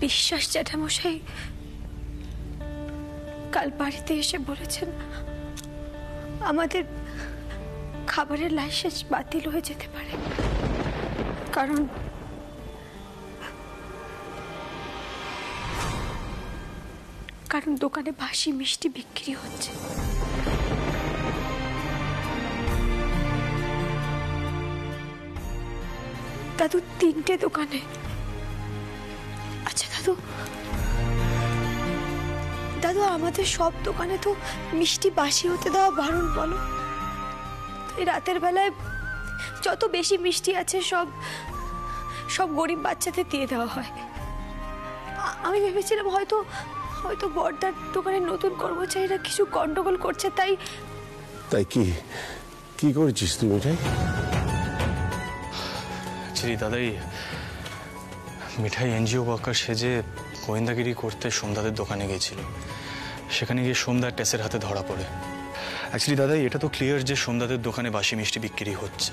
বিশ্বাস জ্যাঠামশাই কাল বাড়িতে এসে বলেছেন আমাদের খাবারের লাইসেন্স বাতিল হয়ে যেতে পারে, কারণ দোকানে বাসি মিষ্টি বিক্রি হচ্ছে। দাদু 3টে দোকানে। আচ্ছা দাদু, আমাদের সব দোকানে তো মিষ্টি বাসি হতে দেওয়া বারণ, বলো? তাই রাতের বেলায় যত বেশি মিষ্টি আছে সব গরিব বাচ্চাদের দিয়ে দেওয়া হয়। আমি ভেবেছিলাম হয়তো বড়দার দোকানের নতুন কর্মচারীরা কিছু গন্ডগোল করছে, তাই কি করেছিস তুই মিঠাই? দাদাই মিঠাই এনজিও ওয়ার্কার সেজে গোয়েন্দাগিরি করতে সোমদাদের দোকানে গেছিল। সেখানে গিয়ে সোমদার টেসের হাতে ধরা পড়ে। অ্যাকচুয়ালি দাদাই এটা তো ক্লিয়ার যে সোমদাদের দোকানে বাসি মিষ্টি বিক্রি হচ্ছে।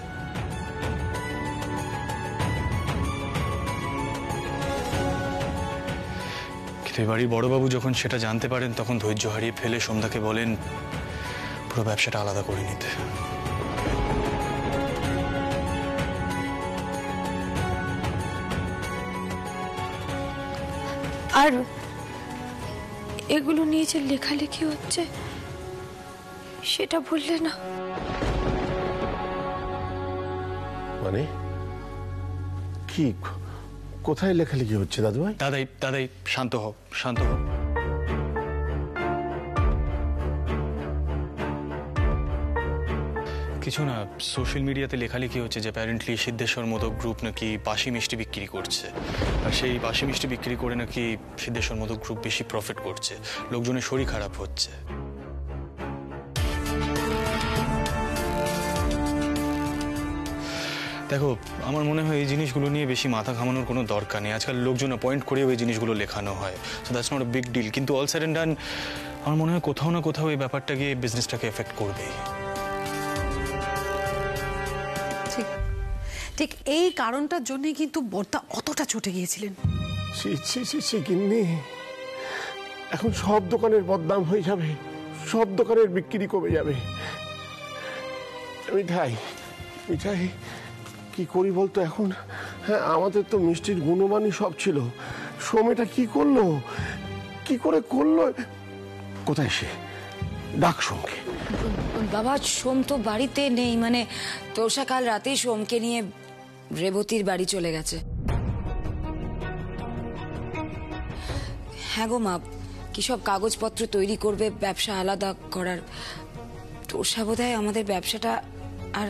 কিন্তু বাড়ির বড়বাবু যখন সেটা জানতে পারেন তখন ধৈর্য হারিয়ে ফেলে সোমদাকে বলেন পুরো ব্যবসাটা আলাদা করে নিতে। আর এগুলো নিয়ে যে লেখালেখি হচ্ছে সেটা বললে না? মানে কি, কোথায় লেখালেখি হচ্ছে দাদু ভাই? দাদাই শান্ত হও। কিছু না, সোশ্যাল মিডিয়াতে লেখালেখি হচ্ছে যে অ্যাপারেন্টলি সিদ্ধেশ্বর মোদক গ্রুপ নাকি বাসি মিষ্টি বিক্রি করছে, আর সেই বাসি মিষ্টি বিক্রি করে নাকি সিদ্ধেশ্বর মোদক গ্রুপ বেশি প্রফিট করছে, লোকজনের শরীর খারাপ হচ্ছে। দেখো, আমার মনে হয় এই জিনিসগুলো নিয়ে বেশি মাথা ঘামানোর কোনো দরকার নেই। আজকাল লোকজন অ্যাপয়েন্ট করেও এই জিনিসগুলো লেখানো হয়, so that's not a big deal. কিন্তু অল সাইড অ্যান্ড ডান আমার মনে হয় কোথাও না কোথাও এই ব্যাপারটা গিয়ে বিজনেসটাকে এফেক্ট করবে। ঠিক এই কারণটার জন্যই কিন্তু বর্দা অতটা চটে গিয়েছিলেন। গিন্নি, এখন সব দোকানের বদনাম হয়ে যাবে, সব দোকানের বিক্রি কমে যাবে। মিঠাই কি করি বলতো এখন? হ্যাঁ, আমাদের তো মিষ্টির গুণমানই সব ছিল। সোমেটা কি করলো, কি করে করলো? কোথায় সে? ডাক সোমকে। বাবা, সোম তো বাড়িতে নেই। মানে তোষা কাল রাতেই সোমকে নিয়ে রেবতীর বাড়ি চলে গেছে। হ্যাঁ গো মা, কি সব কাগজপত্র তৈরি করবে ব্যবসা আলাদা করার। তোষা বোধহয় আমাদের ব্যবসাটা আর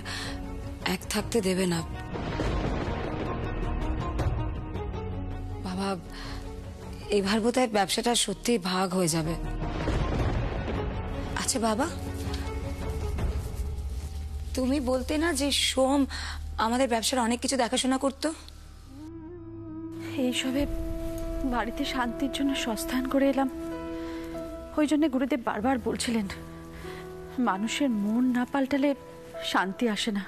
এক থাকতে দেবে না। বাবা, এবার বোধহয় ব্যবসাটা সত্যি ভাগ হয়ে যাবে। আচ্ছা বাবা, তুমি বলতে না যে সোম আমাদের ব্যবসার অনেক কিছু দেখাশোনা করতো? এইসবে বাড়িতে শান্তির জন্য সস্থান করে এলাম। ওই জন্য গুরুদেব বারবার বলছিলেন মানুষের মন না পাল্টালে শান্তি আসে না।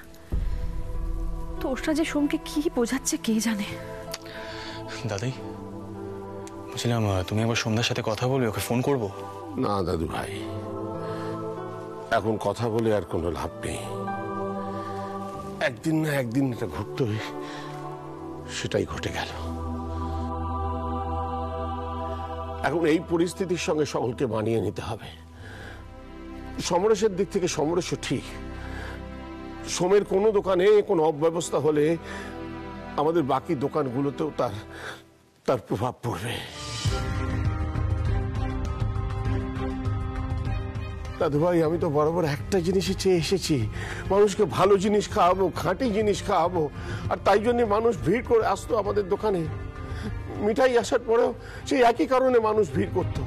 তো ওটা যে সোমকে কি বোঝাচ্ছে কে জানে। দাদাই, বলছিলাম তুমি একবার সন্ধ্যার সাথে কথা বলবে, ওকে ফোন করবো? না দাদু ভাই, এখন কথা বলে আর কোনো লাভ নেই। একদিন না একদিন এটা ঘটতই, সেটাই ঘটে গেল। এখন এই পরিস্থিতির সঙ্গে সকলকে মানিয়ে নিতে হবে। সমরেশের দিক থেকে সমরেশ ঠিক, সোমের কোনো দোকানে কোনো অব্যবস্থা হলে আমাদের বাকি দোকানগুলোতেও তার প্রভাব পড়বে। দাদু ভাই, আমি তো বরাবর একটা জিনিসই চেয়ে এসেছি, মানুষকে ভালো জিনিস খাওয়াবো, খাঁটি জিনিস খাওয়াবো। আর তাই জন্য মানুষ ভিড় করে আসতো আমাদের দোকানে। মিঠাই আসার পরেও সেই একই কারণে মানুষ ভিড় করত।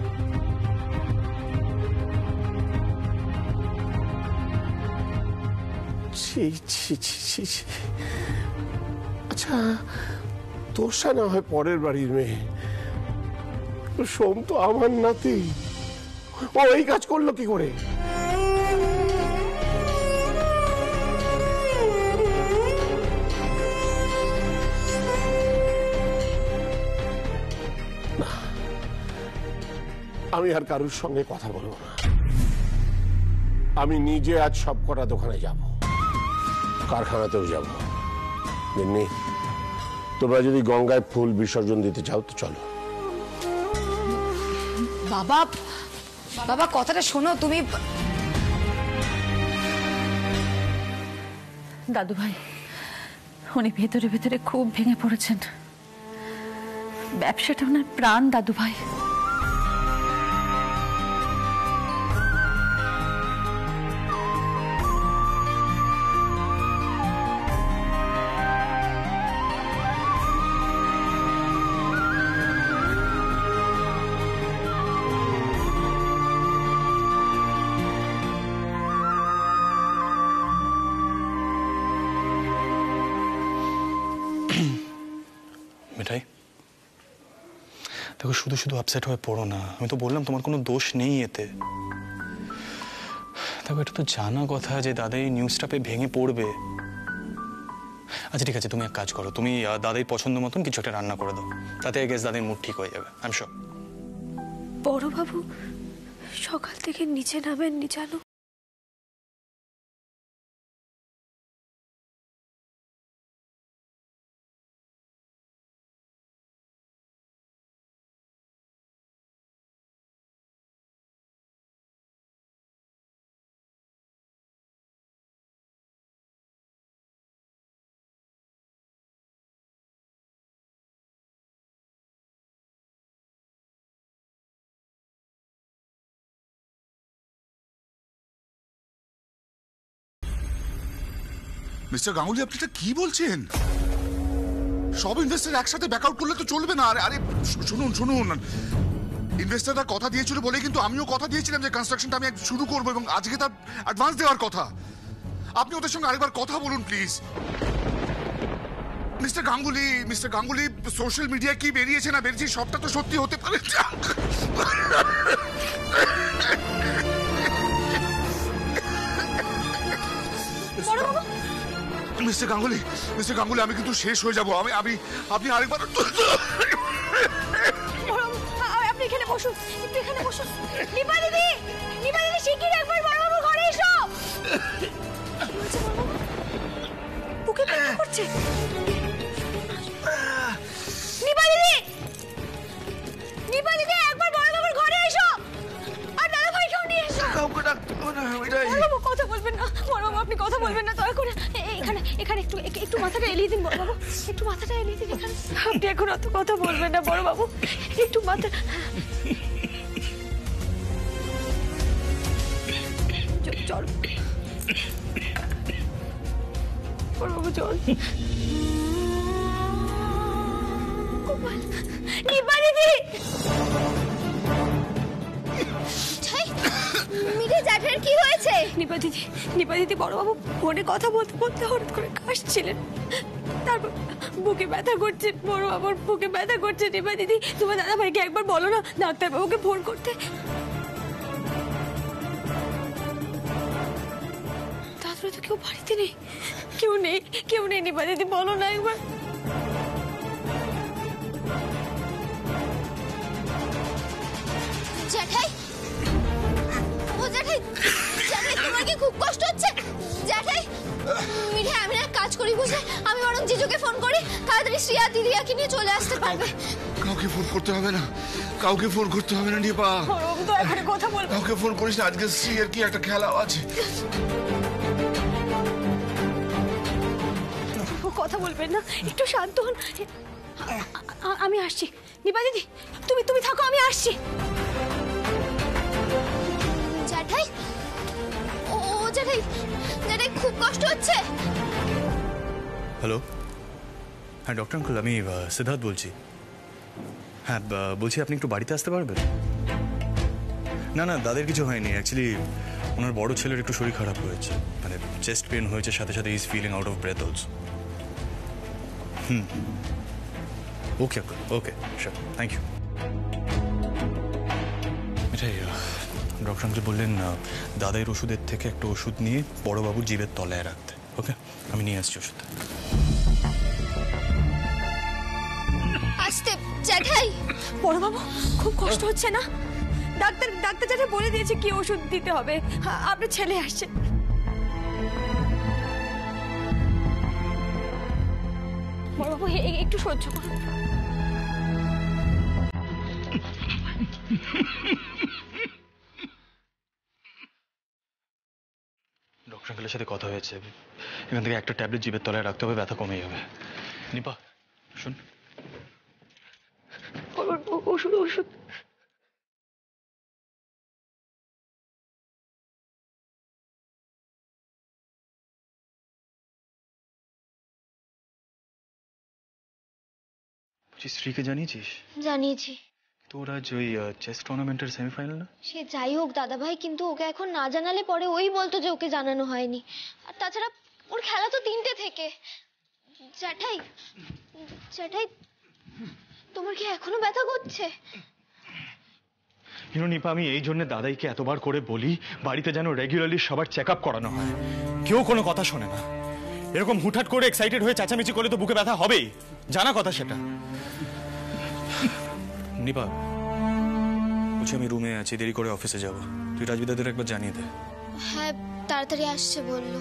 আচ্ছা, তোষা না হয় পরের বাড়ির মেয়ে, সোম তো আমার নাতি, ও এই কাজ করলো কি করে? না, আমি আর কারোর সঙ্গে কথা বলবো না। আমি নিজে আজ সব কটা দোকানে যাব, কারখানাতেও যাব। গিন্নি, তোমরা যদি গঙ্গায় ফুল বিসর্জন দিতে চাও তো চলো। বাবা, বাবা কথাটা শোনো তুমি। দাদু ভাই, উনি ভেতরে ভেতরে খুব ভেঙে পড়েছেন। ব্যবসাটা ওনার প্রাণ দাদু ভাই। মিঠাই, দেখো শুধু শুধু আপসেট হয়ে পড়ো না। আমি তো বললাম তোমার কোনো দোষ নেই এতে। দেখো এটা তো জানা কথা যে দাদাই নিউজটা পেয়ে ভেঙে পড়বে। আচ্ছা ঠিক আছে, তুমি এক কাজ করো, তুমি দাদাই পছন্দ মতন কিছু একটা রান্না করে দাও, তাতে আই গেস দাদাই মুড ঠিক হয়ে যাবে। I am sure. বড়বাবু সকাল থেকে নিচে নামেননি জানো? মিস্টার গাঙ্গুলি, আপনি এটা কি বলছেন? সব ইনভেস্টার একসাথে ব্যাকআউট করলে তো চলবে না। আরে আরে শুনুন শুনুন, ইনভেস্টাররা কথা দিয়েছিল বলে কিন্তু আমিও কথা দিয়েছিলাম যে কনস্ট্রাকশনটা আমি শুরু করবো এবং আজকে তার অ্যাডভান্স দেওয়ার কথা। আপনি ওদের সঙ্গে আরেকবার কথা বলুন please. Mister Ganguly, social media কি বেরিয়েছে না বেরিয়েছে সবটা তো সত্যি হতে পারে। মিস্টার গাঙ্গুলি, আমি কিন্তু শেষ হয়ে যাবো। আপনি আরেকবার আপনি এখানে বসুন, একটু এখানে বসুন। নিপা দিদি শিগগির একবার বড়বাবুর ঘরে এসো। কি হয়েছে বড়বাবু? বুকে ব্যথা করছে। নিপা দিদি একবার বড়বাবুর ঘরে এসো, আর দাদা ভাইকেও নিয়ে এসো। বড়বাবু কথা বলবেন না, বড়বাবু আপনি কথা বলবেন না দয়া করে। এখানে একটু মাথাটা এলিয়ে দিন বড়বাবু, একটু মাথাটা এলিয়ে দিন এখানে। আপনি এখন অত কথা বলবেন না বড়বাবু, একটু মাথা। চল বড়বাবু চল। নিপা দিদি, জ্যাঠার কি হয়েছে? নিপা দিদি বড়বাবু ফোনে কথা বলতে বলতে হঠাৎ করে কাশছিলেন, তারপর বুকে ব্যথা করছে। বড়বাবুর বুকে ব্যথা করছে। নিপা দিদি তোমার দাদা ভাইকে একবার বলো না ডাক্তারবাবুকে ফোন করতে। তারপরে তো কেউ বাড়িতে নেই, কেউ নেই নিপা দিদি বলো না একবার। জ্যাঠাই, ও জ্যাঠাই, তোমার কি খুব কষ্ট হচ্ছে? জ্যাঠাই, মিঠাই আমি এক কাজ করি বুঝলে, আমি বরং জিজুকে ফোন করি, তাড়াতাড়ি শ্রিয়া দিদিয়াকে নিয়ে চলে আসতে পারবে। কাউকে ফোন করতে হবে না নিপা। এখানে কথা বলবো। কাউকে ফোন করিস না, আজকে শ্রিয়ার কি একটা খেলাও আছে। কথা বলবেন না, একটু শান্ত হন। আমি আসছি। নিপা দিদি তুমি থাকো, আমি আসছি। জ্যাঠাই, ও জ্যাঠাই খুব কষ্ট হচ্ছে। হ্যালো, হ্যাঁ ডক্টর আঙ্কেল, আমি সিদ্ধার্থ বলছি। হ্যাঁ বলছি আপনি একটু বাড়িতে আসতে পারবেন? না দাদের কিছু হয়নি, অ্যাকচুয়ালি ওনার বড় ছেলের একটু শরীর খারাপ হয়েছে, মানে চেস্ট পেন হয়েছে, সাথে সাথে is feeling out of breath also. Okay okay sure, thank you. এটাই ডক্টর আঙ্কেল বললেন দাদাইয়ের ওষুধের থেকে একটা ওষুধ নিয়ে বড়বাবুর জিভের তলায় রাখতে। ওকে, আমি নিয়ে আসছি ওষুধ। আস্তে জ্যাঠাই। বড়বাবু খুব কষ্ট হচ্ছে না? ডাক্তার জ্যাঠাই বলে দিয়েছে কি ওষুধ দিতে হবে। আপনার ছেলে আসছে। বড়বাবু একটু সহ্য করুন। ডক্টর আঙ্কেলের সাথে কথা হয়েছে, এখান থেকে একটা ট্যাবলেট জিভের তলায় রাখতে হবে, ব্যথা কমে যাবে। নিপা শুন, ওষুধ ওষুধ স্ত্রীকে জানিয়েছিস? জানিয়েছি। তোর আজ ওই চেস টুর্নামেন্টের সেমিফাইনাল না? সে যাই হোক দাদা ভাই, কিন্তু ওকে এখন না জানালে পরে ওই বলতো যে ওকে জানানো হয়নি। আর তাছাড়া ওর খেলা তো 3টে থেকে। জ্যাঠাই জ্যাঠাই, তোমার কি এখনো ব্যথা করছে? নিপা, আমি এই জন্য দাদাইকে এতবার করে বলি বাড়িতে যেন রেগুলারলি সবার চেক আপ করানো হয়। কেউ কোনো কথা শোনে না। এরকম হুটহাট করে এক্সাইটেড হয়ে চেঁচামেচি করলে তো বুকে ব্যথা হবেই, জানা কথা সেটা। নিপা বলছি, আমি রুমে আছি, দেরি করে অফিসে যাব, তুই রাজবিদাদের একবার জানিয়ে দে। হ্যাঁ, তাড়াতাড়ি আসছে বললো।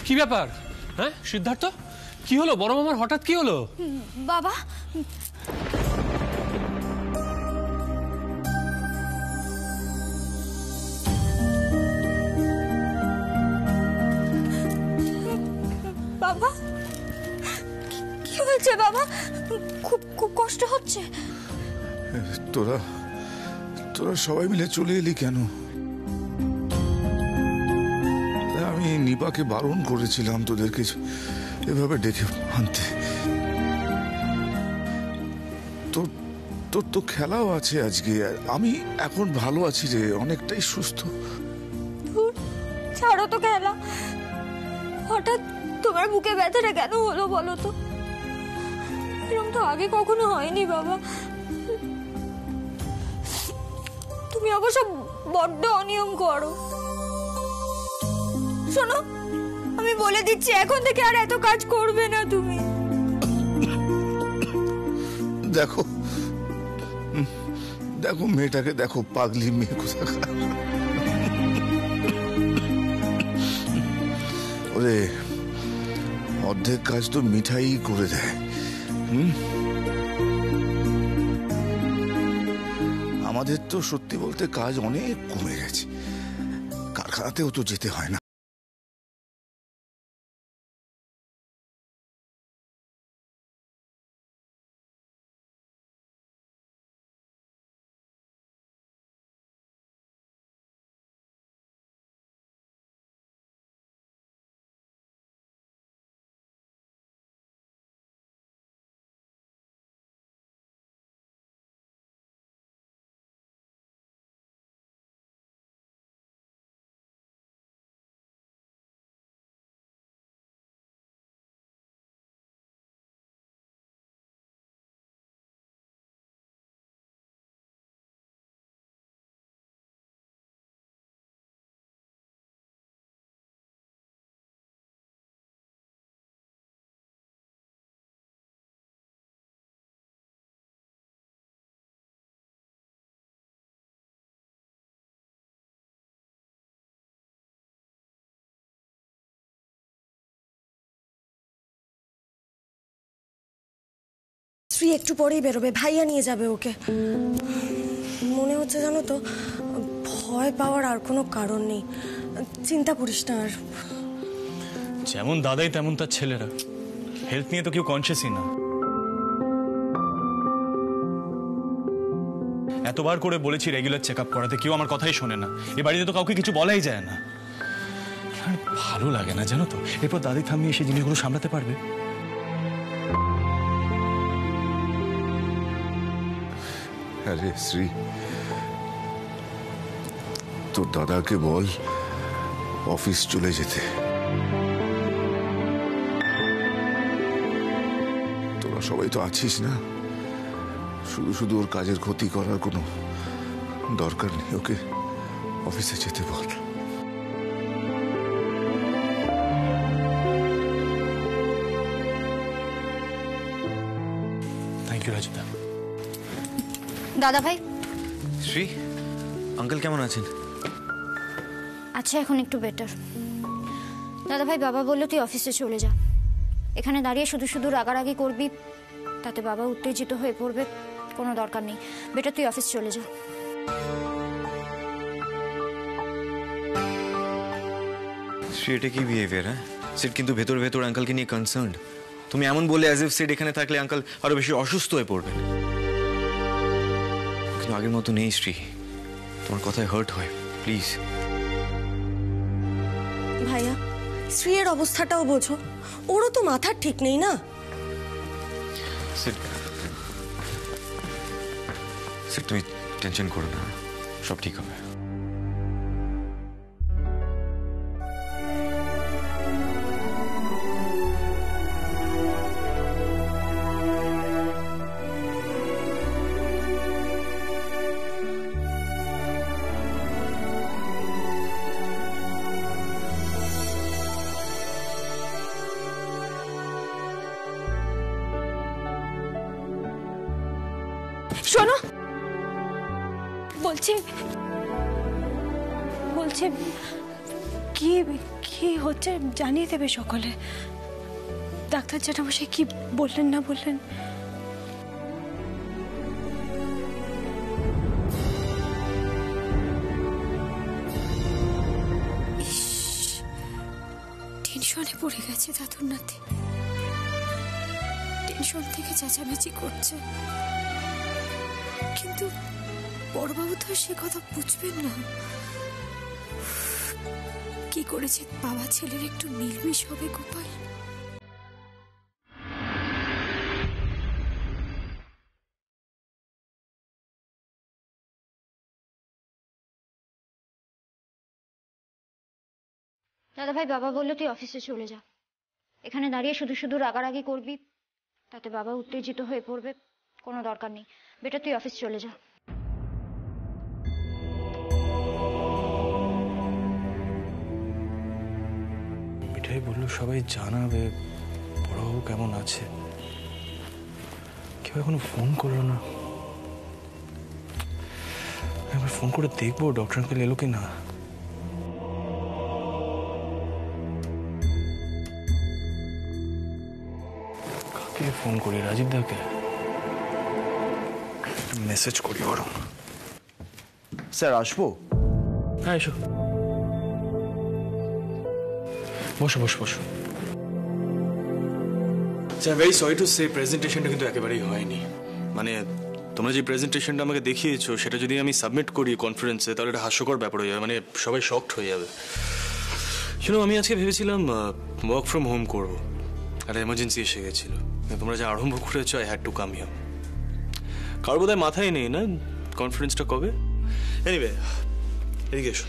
কি ব্যাপার? হ্যাঁ সিদ্ধার্থ, কি হলো? বড় মামার হঠাৎ কি হলো? বাবা, বাবা কি হয়েছে বাবা? খুব খুব কষ্ট হচ্ছে। তোরা সবাই মিলে চলে এলি কেন? আমি নিপাকে বারণ করেছিলাম তোদেরকে এভাবে ডেকে আনতে। তোর তো খেলাও আছে আজকে। আমি এখন ভালো আছি রে, অনেকটাই সুস্থ। ছাড়ো তো খেলা, হঠাৎ তোমার বুকে ব্যথাটা কেন হলো বলো তো? এরকম তো আগে কখনো হয়নি বাবা। তুমি অবশ্য বড্ড অনিয়ম করো। শোনো, আমি বলে দিচ্ছি এখন থেকে আর এত কাজ করবে না তুমি। দেখো মেয়েটাকে দেখো, পাগলি মেয়ে কোথাকার। ওরে, অর্ধেক কাজ তো মিঠাই করে দেয়। আমাদের তো সত্যি বলতে কাজ অনেক কমে গেছে, কারখানাতেও তো যেতে হয় না। শ্রী একটু পরেই বেরোবে, ভাইয়া নিয়ে যাবে ওকে। মনে হচ্ছে জানো তো, ভয় পাওয়ার আর কোনো কারণ নেই। চিন্তা করিস না আর। যেমন দাদাই তেমন তার ছেলেরা, হেলথ নিয়ে তো কেউ কনসিয়াসই না। এতবার করে বলেছি রেগুলার চেক আপ করাতে, কেউ আমার কথাই শোনে না। এ বাড়িতে তো কাউকে কিছু বলাই যায় না। আর ভালো লাগে না জানো তো। এরপর দাদি থামিয়ে এসে জিনিসগুলো সামলাতে পারবে। আরে শ্রী, তোর দাদাকে বল অফিস চলে যেতে। তোরা সবাই তো আছিস না, শুধু শুধু ওর কাজের ক্ষতি করার কোনো দরকার নেই। ওকে অফিসে যেতে বল। Thank you রাজুদা। দাদা ভাই শ্রী, আঙ্কেল কেমন আছেন? আচ্ছা, এখন একটু বেটার। দাদা ভাই, বাবা বললো তুই অফিসে চলে যা। এখানে দাঁড়িয়ে শুধু শুধু রাগারাগি করবি, তাতে বাবা উত্তেজিত হয়ে পড়বে, কোনো দরকার নেই। বেটার তুই অফিস চলে যা। শ্রী, এটা কি বিহেভিয়ার? হ্যাঁ, সিট কিন্তু ভেতর ভেতর আঙ্কেলকে নিয়ে কনসার্নড। তুমি এমন বলে অ্যাজ ইফ সিট এখানে থাকলে আঙ্কেল আরো বেশি অসুস্থ হয়ে পড়বেন। কিন্তু আগের মতো নেই শ্রী, তোমার কথায় হার্ট হয়। প্লিজ ভাইয়া, শ্রীয়ের অবস্থাটাও বোঝো, ওরও তো মাথার ঠিক নেই না। সিট, সিট, তুমি টেনশন করো না, সব ঠিক হবে। শোনো, বলছি কি কি হচ্ছে জানিয়ে দেবে সকলে। ডাক্তার জ্যাঠামশাই কি বললেন না বললেন? টেনশনে পড়ে গেছে দাদুর নাতি, টেনশন থেকে চেঁচামেচি করছে। কিন্তু বড়বাবু তো সে কথা বুঝবেন না। কি করেছে বাবা ছেলের একটু মিলমিশ হবে গোপাল। দাদা ভাই, বাবা বললো তুই অফিসে চলে যা। এখানে দাঁড়িয়ে শুধু শুধু রাগারাগি করবি, তাতে বাবা উত্তেজিত হয়ে পড়বে, কোনো দরকার নেই। বেটা তুই অফিস চলে যা। মিঠাই বললো সবাই জানাবে বড়বাবু কেমন আছে। কেউ এখনো ফোন করলো না। একবার ফোন করে দেখবো ডক্টর আঙ্কেল এলো কি না। কাকে ফোন করি? রাজীব দাকে মেসেজ করি বরং। স্যার আসবো? হ্যাঁ এসো, বসো বসো বসো। Sir very sorry to say, প্রেজেন্টেশনটা কিন্তু একেবারেই হয়নি। মানে তোমরা যে প্রেজেন্টেশনটা আমাকে দেখিয়েছো সেটা যদি আমি সাবমিট করি কনফারেন্সে, তাহলে এটা হাস্যকর ব্যাপার হয়ে যাবে, মানে সবাই শকড হয়ে যাবে। শুনো, আমি আজকে ভেবেছিলাম ওয়ার্ক ফ্রম হোম করবো, একটা এমার্জেন্সি এসে গেছিল। তোমরা যা আরম্ভ করেছো, I had to come here. কারোর বোধহয় মাথায় নেই না কনফারেন্সটা কবে। এনিওয়ে, এদিকে এসো।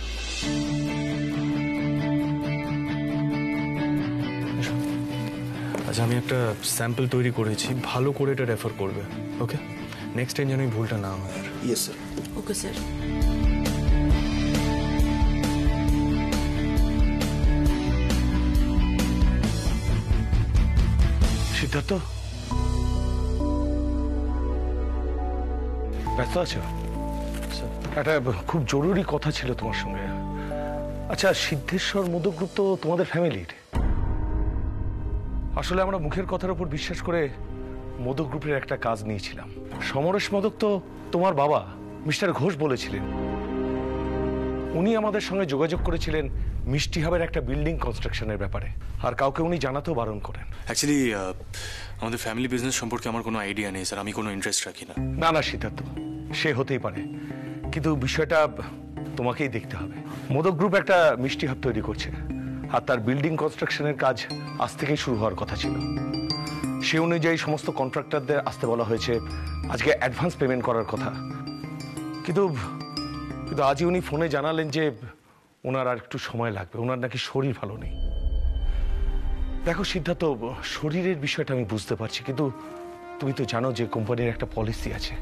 আচ্ছা, আমি একটা স্যাম্পল তৈরি করেছি, ভালো করে এটা রেফার করবে, ওকে? নেক্সট টাইম যেন এই ভুলটা না হয়। Yes sir. Okay sir. Siddharth, ব্যস্ত আছো? একটা খুব জরুরি কথা ছিল তোমার সঙ্গে। আচ্ছা, সিদ্ধেশ্বর মোদক গ্রুপ তো তোমাদের ফ্যামিলির। আসলে আমরা মুখের কথার উপর বিশ্বাস করে মোদক গ্রুপের একটা কাজ নিয়েছিলাম। সমরেশ মোদক তো তোমার বাবা মিস্টার ঘোষ বলেছিলেন। উনি আমাদের সঙ্গে যোগাযোগ করেছিলেন মিষ্টি হাবের একটা বিল্ডিং কনস্ট্রাকশনের ব্যাপারে, আর কাউকে উনি জানাতেও বারণ করেন। অ্যাকচুয়ালি আমাদের ফ্যামিলি বিজনেস সম্পর্কে আমার কোনো আইডিয়া নেই স্যার, আমি কোনো ইন্টারেস্ট রাখি না। না না সিদ্ধার্থ, সে হতেই পারে, কিন্তু বিষয়টা তোমাকেই দেখতে হবে। মোদক গ্রুপ একটা মিষ্টি হাব তৈরি করছে, আর তার বিল্ডিং কনস্ট্রাকশনের কাজ আজ থেকেই শুরু হওয়ার কথা ছিল। সে অনুযায়ী সমস্ত কন্ট্রাক্টরদের আসতে বলা হয়েছে, আজকে অ্যাডভান্স পেমেন্ট করার কথা। কিন্তু আজই উনি ফোনে জানালেন যে ওনার আর একটু সময় লাগবে, ওনার নাকি শরীর ভালো নেই। দেখো সিদ্ধার্থ, শরীরের বিষয়টা আমি বুঝতে পারছি, কিন্তু তুমি তো জানো যে কোম্পানির একটা পলিসি আছে।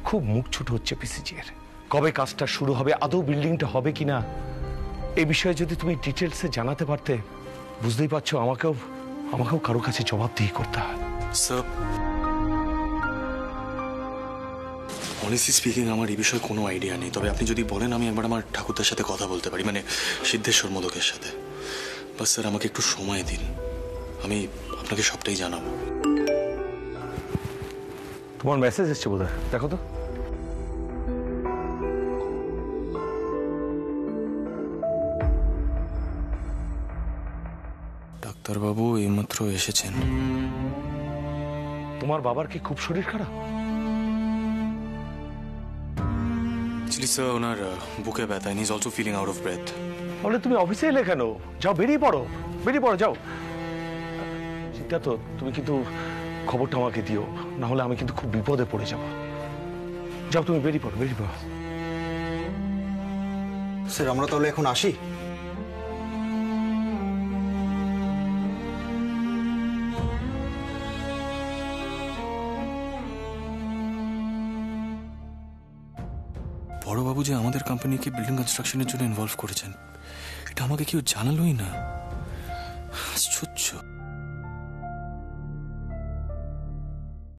খুব মুখ ছুট হচ্ছে পিসিজির। কবে কাজটা শুরু হবে, আদৌ বিল্ডিংটা হবে কিনা, এই বিষয়ে যদি তুমি ডিটেলসে জানাতে পারতে। বুঝতেই পারছো আমাকেও কারো কাছে জবাবদিহি করতে হয়। স্যার, অনেস্টলি স্পিকিং আমার এই বিষয়ে কোনো আইডিয়া নেই, তবে আপনি যদি বলেন আমি একবার আমার ঠাকুরদার সাথে কথা বলতে পারি, মানে সিদ্ধেশ্বর মোদকের সাথে। বাস স্যার, আমাকে একটু সময় দিন, আমি আপনাকে সবটাই জানাবো। তোমার মেসেজ এসছে বোধহয়, দেখো তো। ডাক্তারবাবু এইমাত্র এসেছেন। তোমার বাবার কি খুব শরীর খারাপ? অ্যাকচুয়ালি স্যার, ওনার বুকে ব্যথা, is also feeling out of breath. তাহলে তুমি অফিসে এলে কেন? যাও, বেরিয়ে পড়ো যাও। সিদ্ধার্থ, তুমি কিন্তু খবরটা আমাকে দিও, না হলে আমি কিন্তু খুব বিপদে পড়ে যাব। যাও, তুমি বেরিয়ে পড়ো। স্যার, আমরা তাহলে এখন আসি? বড়বাবু যে আমাদের কোম্পানিকে বিল্ডিং কনস্ট্রাকশনের জন্য ইনভলভ করেছেন, এটা আমাকে কেউ জানালোই না। আশ্চর্য।